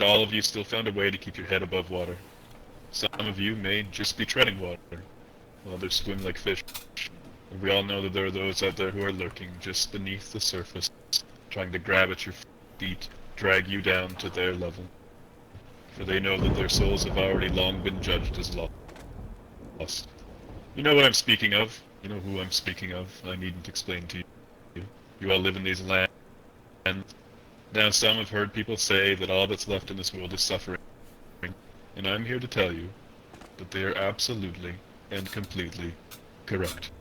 all of you still found a way to keep your head above water. Some of you may just be treading water, while others swim like fish. And we all know that there are those out there who are lurking just beneath the surface, trying to grab at your feet, drag you down to their level. For they know that their souls have already long been judged as lost. You know what I'm speaking of. You know who I'm speaking of. I needn't explain to you. You all live in these lands. Now some have heard people say that all that's left in this world is suffering. And I'm here to tell you that they are absolutely and completely correct.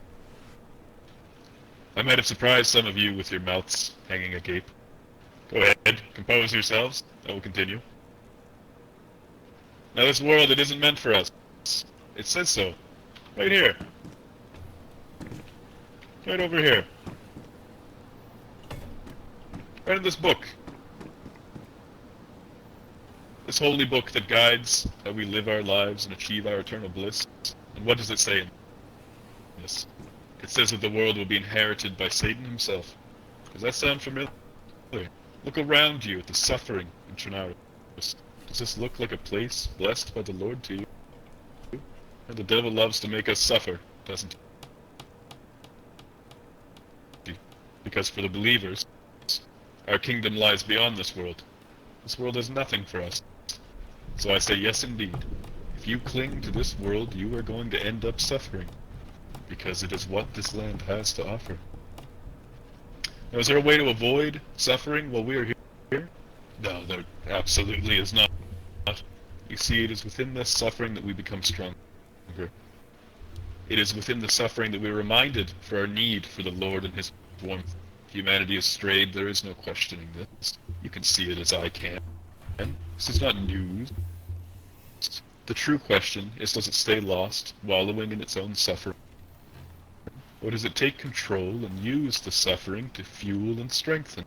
I might have surprised some of you with your mouths hanging agape. Go ahead, compose yourselves. I will continue. Now this world, it isn't meant for us. It says so. Right here. Right over here. Right in this book. This holy book that guides how we live our lives and achieve our eternal bliss. And what does it say in this? It says that the world will be inherited by Satan himself. Does that sound familiar? Look around you at the suffering in Chernarus. Does this look like a place blessed by the Lord to you? And the devil loves to make us suffer, doesn't he? Because for the believers, our kingdom lies beyond this world. This world has nothing for us. So I say yes indeed. If you cling to this world, you are going to end up suffering. Because it is what this land has to offer. Now, is there a way to avoid suffering while we are here? No, there absolutely is not. You see, it is within this suffering that we become stronger. It is within the suffering that we are reminded for our need for the Lord and His warmth. If humanity is strayed, there is no questioning this. You can see it as I can. This is not news. The true question is, does it stay lost, wallowing in its own suffering? Or does it take control and use the suffering to fuel and strengthen?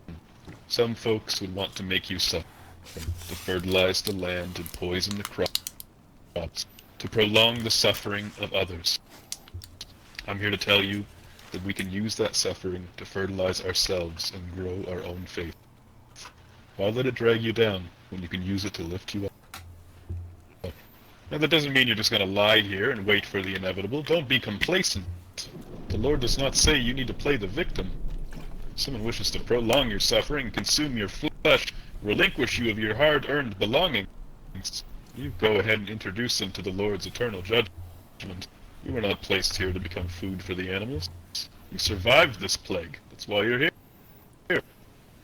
Some folks would want to make you suffer, to fertilize the land and poison the crops, to prolong the suffering of others. I'm here to tell you that we can use that suffering to fertilize ourselves and grow our own faith. Why let it drag you down when you can use it to lift you up? Now that doesn't mean you're just going to lie here and wait for the inevitable. Don't be complacent. The Lord does not say you need to play the victim. If someone wishes to prolong your suffering, consume your flesh, relinquish you of your hard-earned belongings, you go ahead and introduce them to the Lord's eternal judgment. You were not placed here to become food for the animals. You survived this plague. That's why you're here. And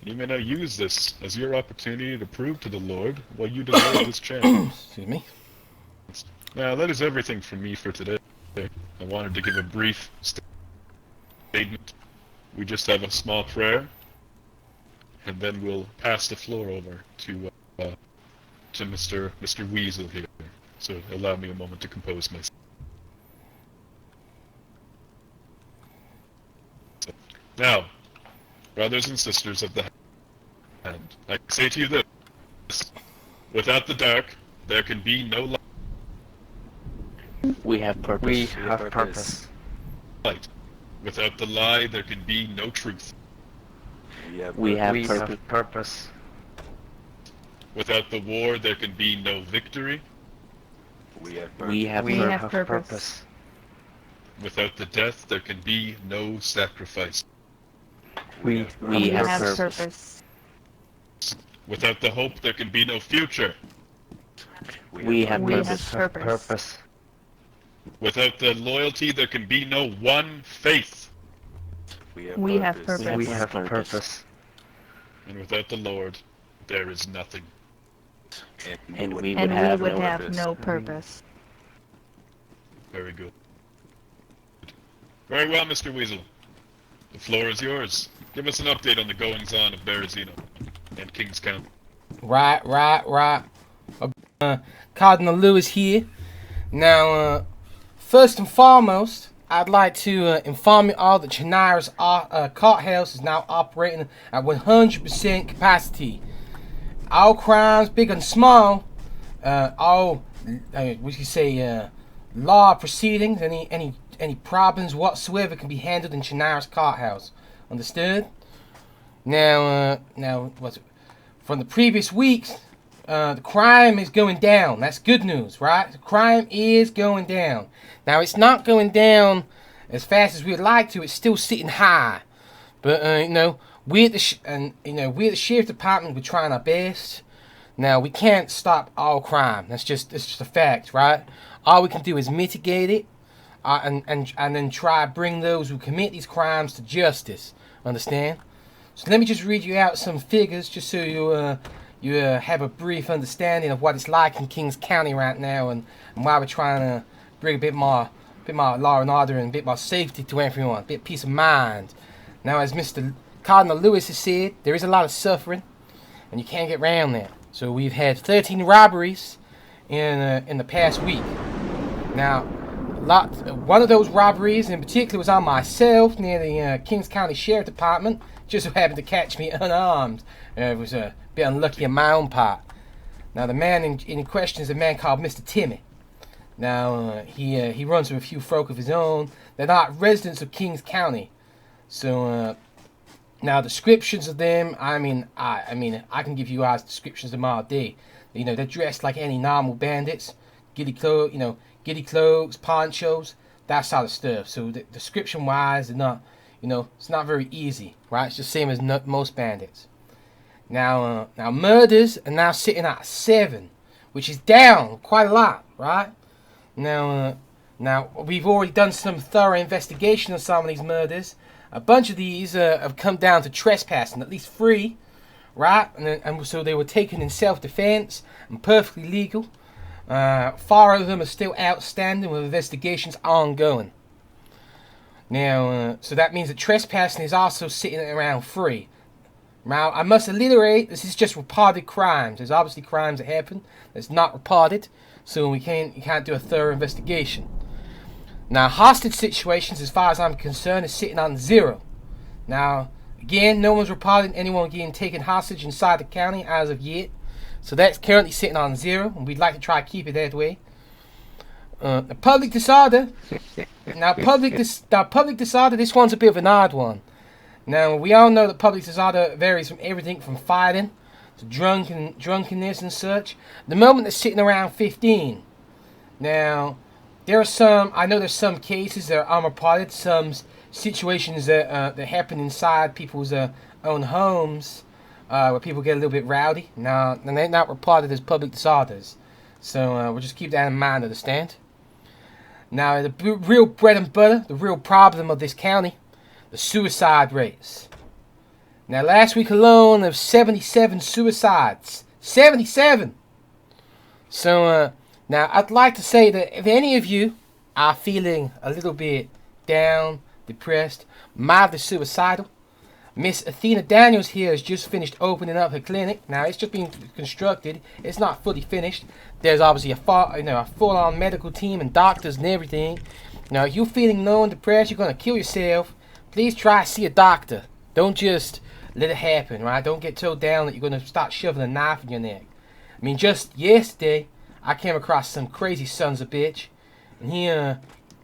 you may now use this as your opportunity to prove to the Lord why you deserve this chance. Excuse me. Now, that is everything from me for today. I wanted to give a brief statement. We just have a small prayer, and then we'll pass the floor over to Mr. Weasel here. So allow me a moment to compose myself. Now, brothers and sisters of the hand, I say to you this: without the dark, there can be no light. We have purpose. We have purpose. Light. Without the lie, there can be no truth. We have purpose. Without the war, there can be no victory. We have purpose. Without the death, there can be no sacrifice. We have purpose. Without the hope, there can be no future. We have purpose. Without the loyalty, there can be no one faith. We have purpose. And without the Lord, there is nothing. And we And would we have would have no purpose. Very good. Very well, Mr. Weasel. The floor is yours. Give us an update on the goings-on of Berezino and Kings County. Right. Cardinal Lewis here. Now, first and foremost, I'd like to inform you all that Chernarus Court House is now operating at 100% capacity. All crimes, big and small, all law proceedings, any problems whatsoever can be handled in Chernarus Court House. Understood? Now, from the previous weeks, the crime is going down. That's good news, right? The crime is going down. Now, it's not going down as fast as we'd like to. It's still sitting high. But, you know, we at the sheriff department, we're trying our best. Now, we can't stop all crime. That's just a fact, right? All we can do is mitigate it, and then try to bring those who commit these crimes to justice. Understand? So let me just read you out some figures, just so you have a brief understanding of what it's like in Kings County right now, and why we're trying to bring a bit more law and order and a bit more safety to everyone, a bit of peace of mind. Now, as Mr. Cardinal Lewis has said, there is a lot of suffering, and you can't get around that. So we've had 13 robberies in the past week. Now, one of those robberies in particular was on myself near the Kings County Sheriff Department. Just so happened to catch me unarmed. It was a bit unlucky on my own part. Now, the man in question is a man called Mr. Timmy. Now, he runs with a few folk of his own. They're not residents of Kings County. So, now descriptions of them, I can give you guys descriptions of them all day. You know, they're dressed like any normal bandits. Giddy clothes, ponchos, that sort of stuff. So, description-wise, they're not, it's not very easy, right? It's just the same as most bandits. Now murders are now sitting at 7, which is down quite a lot, right? Now we've already done some thorough investigation on some of these murders. A bunch of these have come down to trespassing, at least 3, right? And so they were taken in self-defense and perfectly legal. 4 of them are still outstanding with investigations ongoing. Now, so that means that trespassing is also sitting at around 3. Now, I must alliterate, this is just reported crimes. There's obviously crimes that happen that's not reported, so you can't do a thorough investigation. Now, hostage situations, as far as I'm concerned, is sitting on 0. Now, again, no one's reported anyone getting taken hostage inside the county as of yet. So that's currently sitting on 0, and we'd like to try to keep it that way. The public disorder. Now, public disorder, this one's a bit of an odd one. Now, we all know that public disorder varies from everything from fighting to drunkenness and such. The moment they're sitting around 15. Now, there's some cases that are unreported, some situations that happen inside people's own homes, where people get a little bit rowdy. Now, and they're not reported as public disorders. So, we'll just keep that in mind, understand? Now, the real bread and butter, the real problem of this county, the suicide rates. Now, last week alone, there were 77 suicides. 77! So, now, I'd like to say that if any of you are feeling a little bit down, depressed, mildly suicidal, Miss Athena Daniels here has just finished opening up her clinic. Now, it's just been constructed. It's not fully finished. There's obviously a full-on medical team and doctors and everything. Now, if you're feeling low and depressed, you're going to kill yourself, please try to see a doctor. Don't just let it happen, right? Don't get so down that you're going to start shoving a knife in your neck. I mean, just yesterday, I came across some crazy sons of bitch. And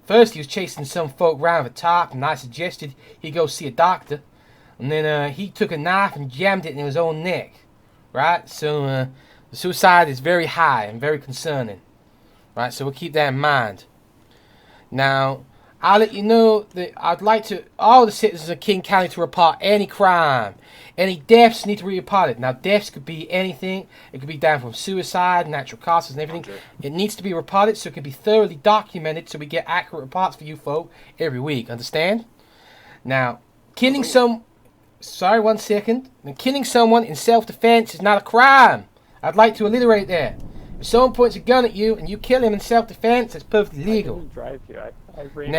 first he was chasing some folk around the top, and I suggested he go see a doctor. And then he took a knife and jammed it in his own neck, right? So the suicide is very high and very concerning, right? So we'll keep that in mind. Now, I'll let you know that I'd like all the citizens of King County to report any crime. Any deaths need to be reported. Now, deaths could be anything. It could be down from suicide, natural causes, and everything. Okay. It needs to be reported so it can be thoroughly documented so we get accurate reports for you folk every week. Understand? Now, killing Sorry, 1 second. Now, killing someone in self-defense is not a crime. I'd like to alliterate that. If someone points a gun at you and you kill him in self-defense, it's perfectly legal. I didn't drive you. I ran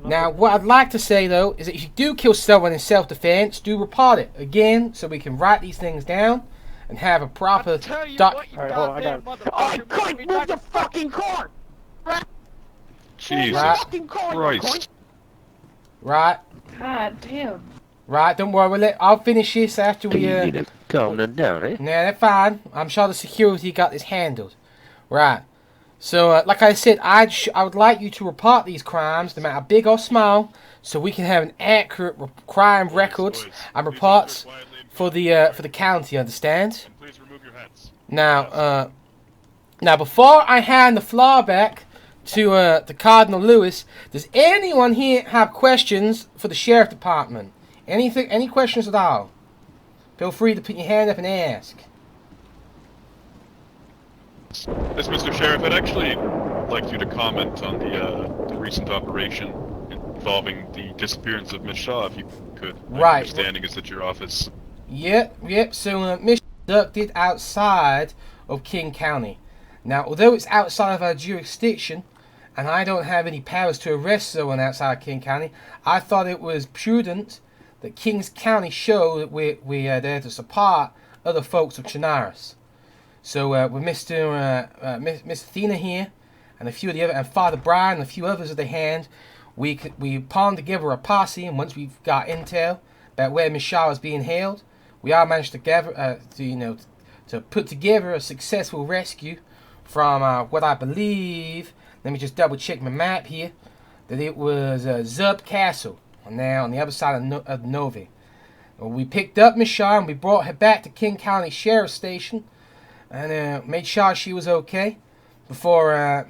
Now, what I'd like to say, though, is that if you do kill someone in self-defense, do report it. Again, so we can write these things down and have a proper... Alright, hold on, I got it. I couldn't move the fucking car! Jesus Christ. Right. God damn. Right, don't worry, I'll finish this after we... You need to calm them down, eh? Nah, they're fine. I'm sure the security got this handled. Right. So, like I said, I would like you to report these crimes, no matter big or small, so we can have an accurate crime records and reports for the county, understand? Please remove your hats. Now, before I hand the floor back to Cardinal Lewis, does anyone here have questions for the Sheriff Department? Any questions at all? Feel free to put your hand up and ask. Yes, Mr. Sheriff, I'd actually like you to comment on the recent operation involving the disappearance of Miss Shaw, if you could. My Right. understanding is that your office... Yep. So, Miss abducted outside of King County. Now, although it's outside of our jurisdiction, and I don't have any powers to arrest someone outside of King County, I thought it was prudent that Kings County show that we are there to support other folks of Chinaris. So, with Miss Athena here, and a few of the other, and Father Brian, and a few others of the hand, we pawned together a posse, and once we've got intel about where Miss Shaw is being held, we all managed to gather, to put together a successful rescue from what I believe. Let me just double check my map here. That it was Zub Castle, now on the other side of Novi. We picked up Miss Shaw and we brought her back to King County Sheriff's Station, and made sure she was okay before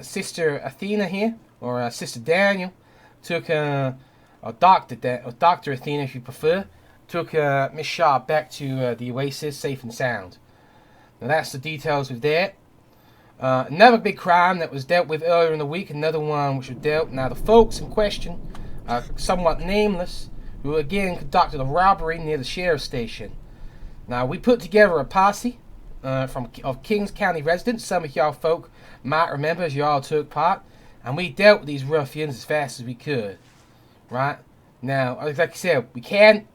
Sister Athena here, or Sister Daniel, took or Dr. Athena, if you prefer, took Miss Shaw back to the Oasis safe and sound. Now that's the details of that. Another big crime that was dealt with earlier in the week, another one which was dealt. Now the folks in question are somewhat nameless, who again conducted a robbery near the sheriff's station. Now we put together a posse of Kings County residents. Some of y'all folk might remember as y'all took part, and we dealt with these ruffians as fast as we could. Right? Now, like I said, we can't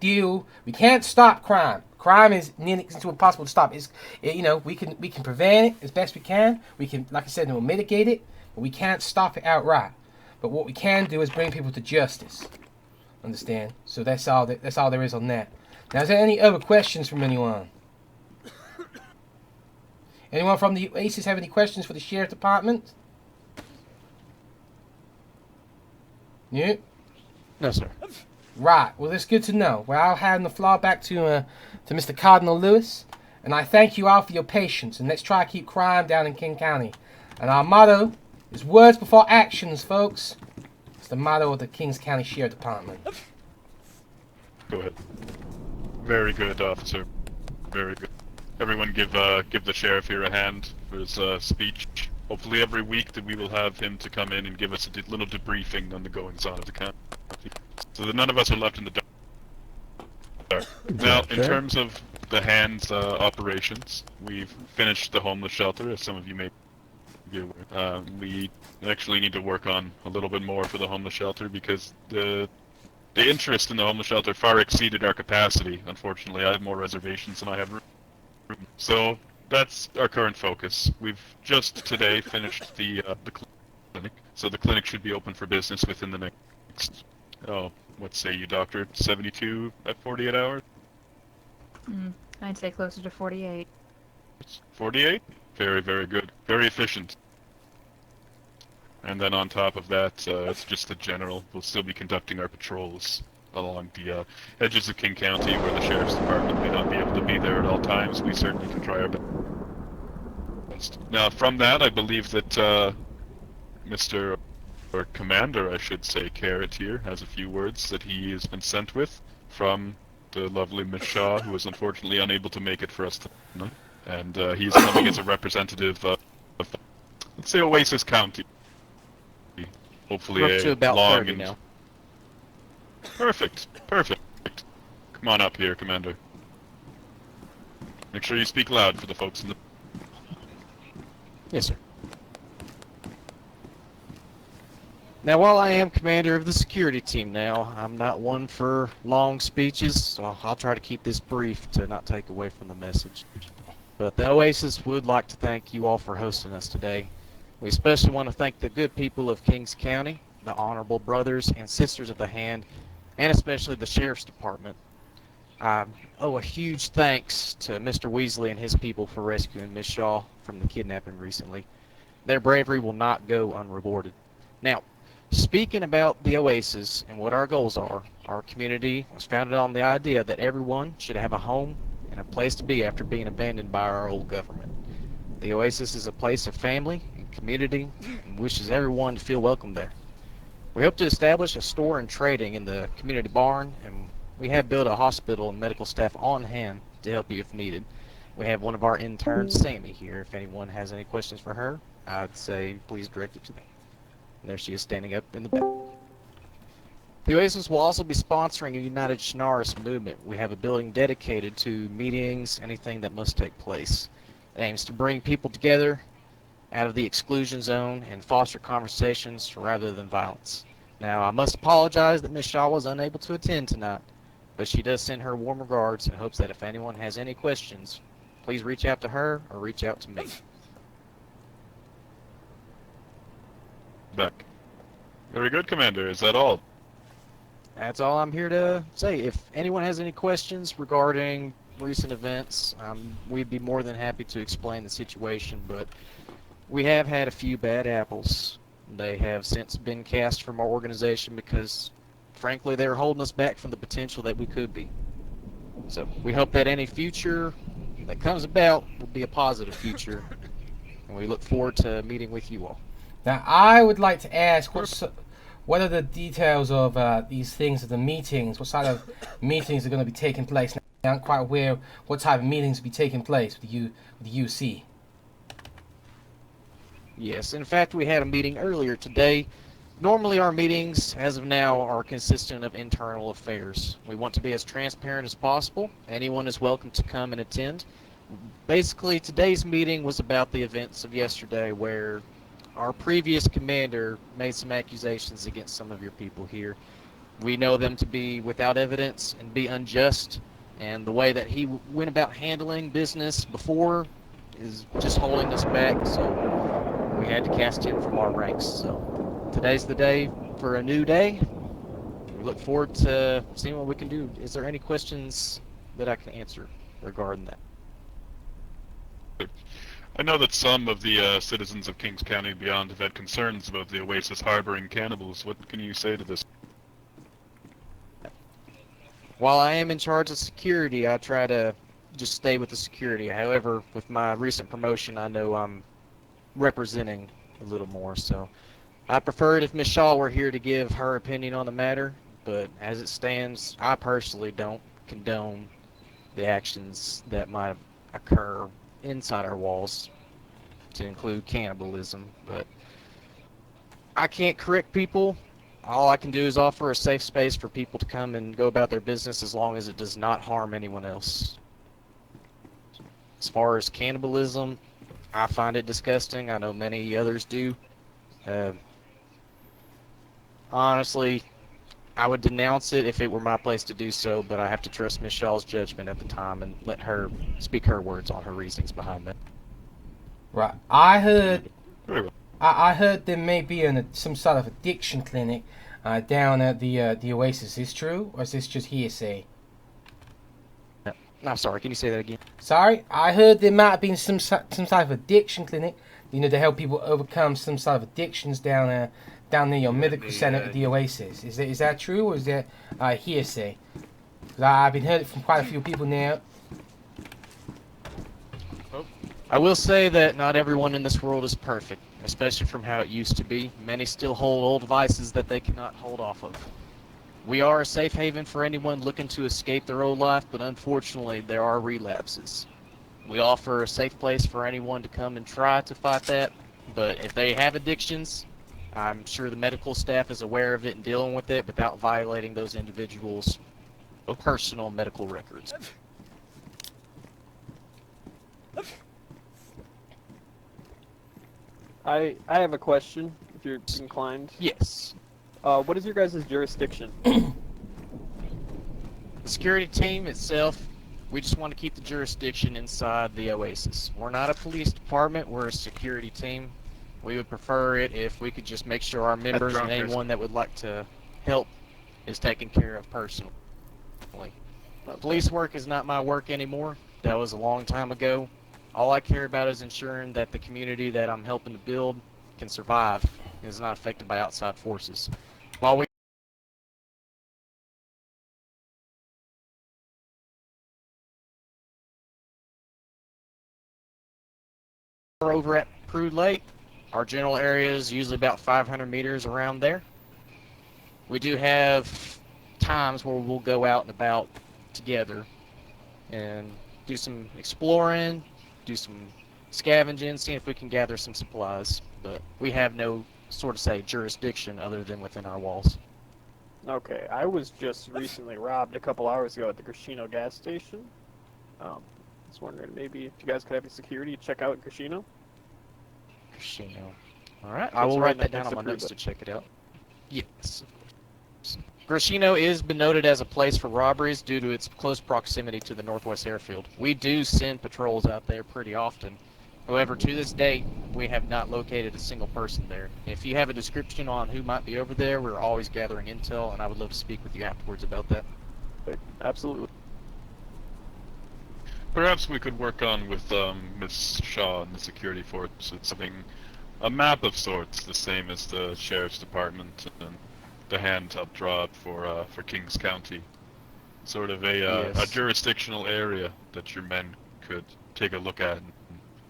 stop crime. Crime is nearly impossible to stop. We can prevent it as best we can. We can, like I said, we'll mitigate it, but we can't stop it outright. But what we can do is bring people to justice. Understand? So that's all there is on that. Now, is there any other questions from anyone? Anyone from the Oasis have any questions for the Sheriff Department? Yeah? No, sir. Right. Well, that's good to know. Well, I'll hand the floor back to Mr. Cardinal Lewis, and I thank you all for your patience, and let's try to keep crime down in King County. And our motto is words before actions, folks. It's the motto of the Kings County Sheriff Department. Go ahead. Very good, officer. Very good. Everyone give the sheriff here a hand for his speech. Hopefully every week that we will have him to come in and give us a little debriefing on the goings-on of the county, so that none of us are left in the dark. Now, in terms of the hands operations, we've finished the homeless shelter, as some of you may be aware. We actually need to work on a little bit more for the homeless shelter, because the interest in the homeless shelter far exceeded our capacity. Unfortunately, I have more reservations than I have room. So that's our current focus. We've just today finished the clinic, so the clinic should be open for business within the next, what say you, Doctor, 72 at 48 hours? I'd say closer to 48. 48? Very, very good. Very efficient. And then on top of that, it's just the general. We'll still be conducting our patrols along the edges of King County, where the Sheriff's Department may not be able to be there at all times. We certainly can try our best. Now, from that, I believe that Mr. or Commander, I should say, Carrot here, has a few words that he has been sent with from the lovely Miss Shaw, who was unfortunately unable to make it for us tonight. And he's coming as a representative of, let's say, Oasis County. Hopefully We're up to about long 30 and... now. Perfect. Come on up here, Commander. Make sure you speak loud for the folks in the... Yes, sir. Now, while I am commander of the security team now, I'm not one for long speeches, so I'll try to keep this brief to not take away from the message. But the Oasis would like to thank you all for hosting us today. We especially want to thank the good people of Kings County, the honorable brothers and sisters of the hand, and especially the Sheriff's Department. I owe a huge thanks to Mr. Weasley and his people for rescuing Miss Shaw from the kidnapping recently. Their bravery will not go unrewarded. Now, speaking about the Oasis and what our goals are, our community was founded on the idea that everyone should have a home and a place to be after being abandoned by our old government. The Oasis is a place of family and community and wishes everyone to feel welcome there. We hope to establish a store and trading in the community barn, and we have built a hospital and medical staff on hand to help you if needed. We have one of our interns, Sammy, here. If anyone has any questions for her, I'd say please direct it to me. And there she is standing up in the back. The Oasis will also be sponsoring a United Shanaris movement. We have a building dedicated to meetings, anything that must take place. It aims to bring people together out of the exclusion zone and foster conversations rather than violence. Now, I must apologize that Ms. Shaw was unable to attend tonight, but she does send her warm regards and hopes that if anyone has any questions, please reach out to her or reach out to me. Back. Very good, Commander. Is that all? That's all I'm here to say. If anyone has any questions regarding recent events, we'd be more than happy to explain the situation, but we have had a few bad apples. They have since been cast from our organization because, frankly, they were holding us back from the potential that we could be. So we hope that any future that comes about will be a positive future, and we look forward to meeting with you all. Now, I would like to ask, what are the details of these things of the meetings? What sort of meetings are going to be taking place? Now, I'm quite aware what type of meetings will be taking place with the UC. Yes, in fact, we had a meeting earlier today. Normally our meetings, as of now, are consistent of internal affairs. We want to be as transparent as possible. Anyone is welcome to come and attend. Basically, today's meeting was about the events of yesterday where our previous commander made some accusations against some of your people here. We know them to be without evidence and be unjust, and the way that he went about handling business before is just holding us back, so we had to cast him from our ranks. So today's the day for a new day. We look forward to seeing what we can do. Is there any questions that I can answer regarding that? I know that some of the citizens of Kings County and beyond have had concerns about the Oasis harboring cannibals. What can you say to this? While I am in charge of security, I try to just stay with the security. However, with my recent promotion, I know I'm representing a little more, so I prefer it if Ms. Shaw were here to give her opinion on the matter, but as it stands, I personally don't condone the actions that might occur inside our walls, to include cannibalism, but I can't correct people. All I can do is offer a safe space for people to come and go about their business as long as it does not harm anyone else. As far as cannibalism, I find it disgusting. I know many others do. Honestly, I would denounce it if it were my place to do so, but I have to trust Ms. Shaw's judgment at the time and let her speak her words on her reasonings behind that. Right. I heard Very well. I heard there may be some sort of addiction clinic down at the Oasis. Is this true, or is this just hearsay? I'm sorry, can you say that again? Sorry, I heard there might have been some sort of addiction clinic, to help people overcome some sort of addictions down near your medical center at the Oasis. Is that true, or is that hearsay? 'Cause I've been heard it from quite a few people now. I will say that not everyone in this world is perfect, especially from how it used to be. Many still hold old vices that they cannot hold off of. We are a safe haven for anyone looking to escape their old life, but unfortunately there are relapses. We offer a safe place for anyone to come and try to fight that, but if they have addictions, I'm sure the medical staff is aware of it and dealing with it without violating those individuals' personal medical records. I have a question, if you're inclined. Yes. What is your guys' jurisdiction? The security team itself, we just want to keep the jurisdiction inside the Oasis. We're not a police department, we're a security team. We would prefer it if we could just make sure our members and anyone that would like to help is taken care of personally. Police work is not my work anymore. That was a long time ago. All I care about is ensuring that the community that I'm helping to build can survive and is not affected by outside forces. While we over at Prude Lake. Our general area is usually about 500 meters around there. We do have times where we'll go out and about together and do some exploring, do some scavenging, see if we can gather some supplies. But we have no sort of say jurisdiction other than within our walls. Okay, I was just recently robbed a couple hours ago at the Grishino gas station. I was wondering maybe if you guys could have any security check out Grishino. Grishino. Alright, I will It's write right that down next on to my notes Prude to check it out. Yes. Grishino is been noted as a place for robberies due to its close proximity to the Northwest Airfield. We do send patrols out there pretty often. However, to this date, we have not located a single person there. If you have a description on who might be over there, we're always gathering intel, and I would love to speak with you afterwards about that. Absolutely. Perhaps we could work on with Miss Shaw and the security force something, a map of sorts, the same as the sheriff's department and the hand-up draw for Kings County. Sort of a Yes. jurisdictional area that your men could take a look at and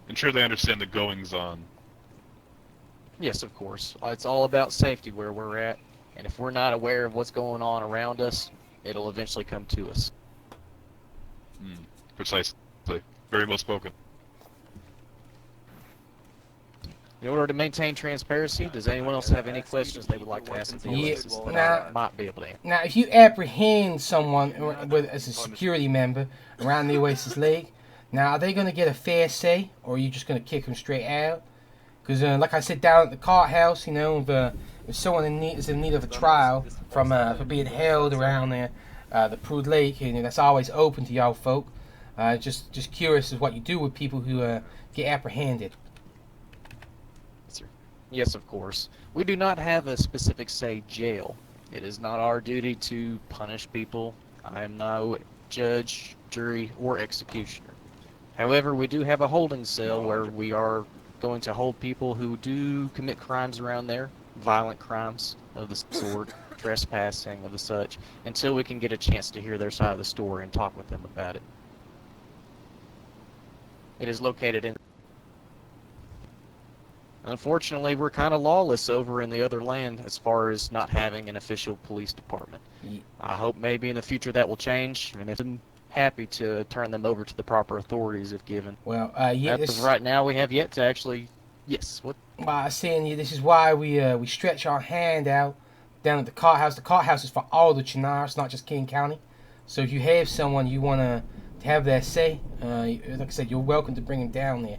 ensure they understand the goings-on. Yes, of course. It's all about safety where we're at, and if we're not aware of what's going on around us, it'll eventually come to us. Precisely. Very well spoken. In order to maintain transparency, does anyone else have any questions they would like to ask the Yes. Oasis that Now- I might be able to answer? Now, if you apprehend someone as a security member around the Oasis Lake, now are they going to get a fair say, or are you just going to kick them straight out? Because, like I said, down at the court house, you know, if someone is in need of a trial for being held around the Prude Lake, and that's always open to y'all folk. Just curious as what you do with people who get apprehended. Yes, of course. We do not have a specific, say, jail. It is not our duty to punish people. I am no judge, jury, or executioner. However, we do have a holding cell where we are going to hold people who do commit crimes around there, violent crimes of the sort, trespassing of the such, until we can get a chance to hear their side of the story and talk with them about it. It is located in... Unfortunately, we're kind of lawless over in the other land as far as not having an official police department. I hope maybe in the future that will change, and if I'm happy to turn them over to the proper authorities if given. Well, yeah, As of right now, we have yet to actually... Yes, what? Well, I was saying, this is why we stretch our hand out down at the courthouse. The courthouse is for all the Chenars, not just King County. So if you have someone you want to have their say, like I said, you're welcome to bring them down there.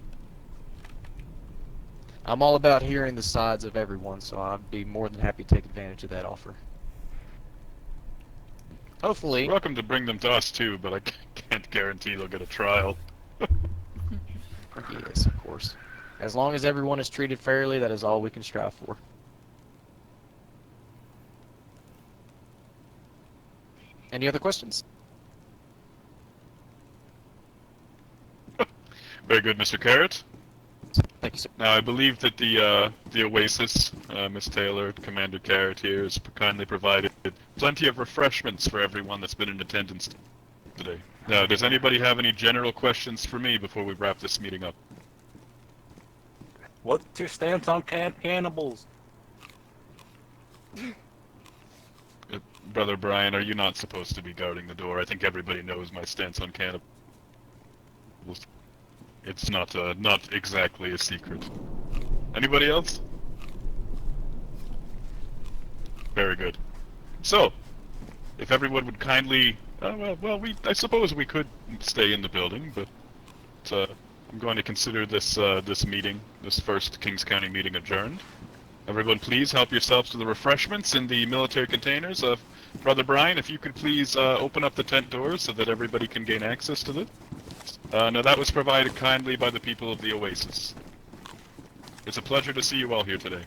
I'm all about hearing the sides of everyone, so I'd be more than happy to take advantage of that offer. Hopefully... You're welcome to bring them to us too, but I can't guarantee they'll get a trial. Yes, of course. As long as everyone is treated fairly, that is all we can strive for. Any other questions? Very good, Mr. Carrot. Thank you, sir. Now, I believe that the Oasis, Miss Taylor, Commander Carrot here, has kindly provided plenty of refreshments for everyone that's been in attendance today. Now, does anybody have any general questions for me before we wrap this meeting up? What's your stance on cannibals? Brother Brian, are you not supposed to be guarding the door? I think everybody knows my stance on cannibals. It's not exactly a secret. Anybody else? Very good. So, if everyone would kindly, I suppose we could stay in the building, but I'm going to consider this meeting, this first Kings County meeting, adjourned. Everyone, please help yourselves to the refreshments in the military containers. Brother Brian, if you could please open up the tent doors so that everybody can gain access to them. Now that was provided kindly by the people of the Oasis. It's a pleasure to see you all here today.